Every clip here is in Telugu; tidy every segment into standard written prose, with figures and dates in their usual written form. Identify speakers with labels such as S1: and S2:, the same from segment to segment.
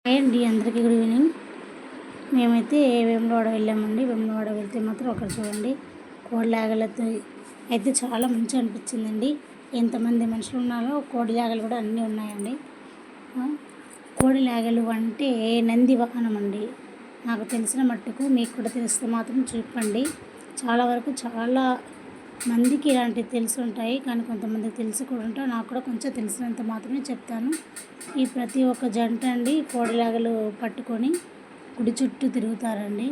S1: హాయ్ అండి, అందరికీ గుడ్ ఈవినింగ్. మేమైతే వేములవాడ వెళ్ళామండి. వేములవాడ వెళ్తే మాత్రం అక్కడ చూడండి కోడిలాగలతో అయితే చాలా మంచిగా అనిపించిందండి. ఎంతమంది మనుషులు ఉన్నారో కోడిలాగలు కూడా అన్నీ ఉన్నాయండి. కోడిలాగలు అంటే నంది వాహనం అండి. నాకు తెలిసిన మట్టుకు మీకు కూడా తెలిస్తే మాత్రం చెప్పండి. చాలా వరకు చాలా మందికి ఇలాంటివి తెలిసి ఉంటాయి, కానీ కొంతమందికి తెలిసి కూడా ఉంటాయి. నాకు కూడా కొంచెం తెలిసినంత మాత్రమే చెప్తాను. ఈ ప్రతి ఒక్క జంట అండి కోడిలాగలు పట్టుకొని గుడి చుట్టూ తిరుగుతారండి.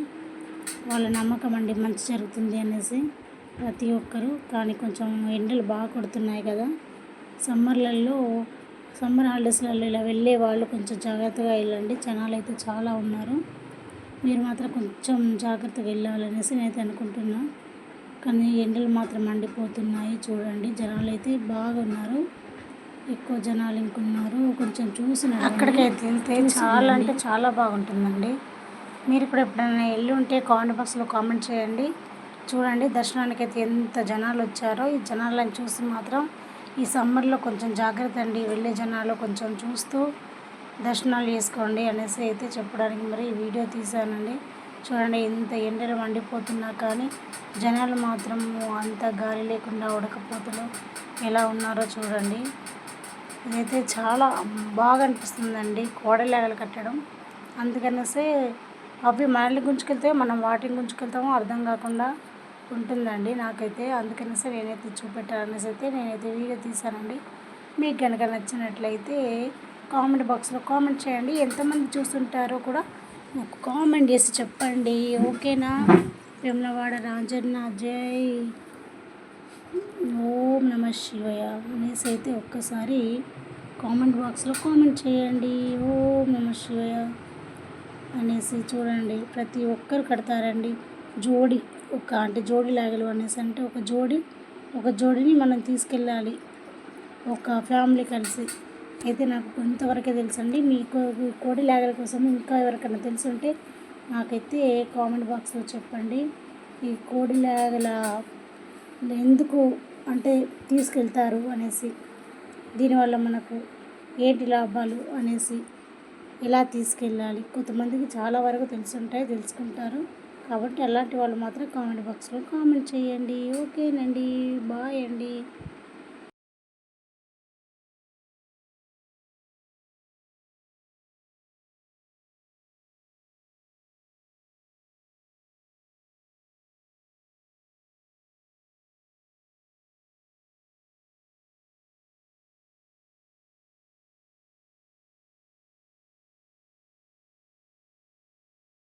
S1: వాళ్ళ నమ్మకం అండి మంచి జరుగుతుంది అనేసి ప్రతి ఒక్కరు. కానీ కొంచెం ఎండలు బాగా కొడుతున్నాయి కదా, సమ్మర్ హాలిడేస్లలో ఇలా వెళ్ళే వాళ్ళు కొంచెం జాగ్రత్తగా వెళ్ళండి. జనాలు అయితే చాలా ఉన్నారు, మీరు మాత్రం కొంచెం జాగ్రత్తగా వెళ్ళాలనేసి నేనైతే అనుకుంటున్నాను. కానీ ఎండలు మాత్రం మండిపోతున్నాయి చూడండి. జనాలు అయితే బాగా ఉన్నారు, ఎక్కువ జనాలు ఇంకున్నారు. కొంచెం చూసిన అక్కడికైతే వెళ్తే చాలా అంటే చాలా బాగుంటుందండి. మీరు కూడా ఎప్పుడైనా వెళ్ళి ఉంటే కామెంట్ బాక్స్లో కామెంట్ చేయండి. చూడండి దర్శనానికి అయితే ఎంత జనాలు వచ్చారో. ఈ జనాలను చూసి మాత్రం ఈ సమ్మర్లో కొంచెం జాగ్రత్త అండి. వెళ్ళే జనాలు కొంచెం చూస్తూ దర్శనాలు చేసుకోండి అనేసి అయితే చెప్పడానికి మరి ఈ వీడియో తీశానండి. చూడండి ఎంత ఎండలు మండిపోతున్నా కానీ జనాలు మాత్రం అంత గాలి లేకుండా ఉడకపోతలో ఎలా ఉన్నారో చూడండి. ఇదైతే చాలా బాగా అనిపిస్తుందండి కోడలాగలు కట్టడం. అందుకనేసే అవి మనల్ని గుంజుకెళ్తే మనం వాటిని గుంజుకెళ్తామో అర్థం కాకుండా ఉంటుందండి నాకైతే. అందుకనేసే నేనైతే చూపెట్టాలనేసి అయితే నేనైతే వీడియో తీశానండి. మీకు కనుక నచ్చినట్లయితే కామెంట్ బాక్స్లో కామెంట్ చేయండి. ఎంతమంది చూస్తుంటారో కూడా నాకు కామెంట్ చేసి చెప్పండి, ఓకేనా? వేములవాడ రాజన్న జై, ఓం నమ శివయ అనేసి అయితే ఒక్కసారి కామెంట్ బాక్స్లో కామెంట్ చేయండి. ఓం నమ శివయ అనేసి చూడండి ప్రతి ఒక్కరు కడతారండి. జోడి అంటే జోడి లాగలు అనేసి అంటే ఒక జోడిని మనం తీసుకెళ్ళాలి ఒక ఫ్యామిలీ కలిసి. అయితే నాకు కొంతవరకే తెలుసండి. మీకు కోడి లాగల కోసం ఇంకా ఎవరికైనా తెలుసుంటే నాకైతే కామెంట్ బాక్స్లో చెప్పండి. ఈ కోడి లాగల ఎందుకు అంటే తీసుకెళ్తారు అనేసి, దీనివల్ల మనకు ఏంటి లాభాలు అనేసి, ఎలా తీసుకెళ్ళాలి, కొంతమందికి చాలా వరకు తెలుసుకుంటారు. కాబట్టి అలాంటి వాళ్ళు మాత్రం కామెంట్ బాక్స్లో కామెంట్ చేయండి. ఓకేనండి, బాయ్ అండి.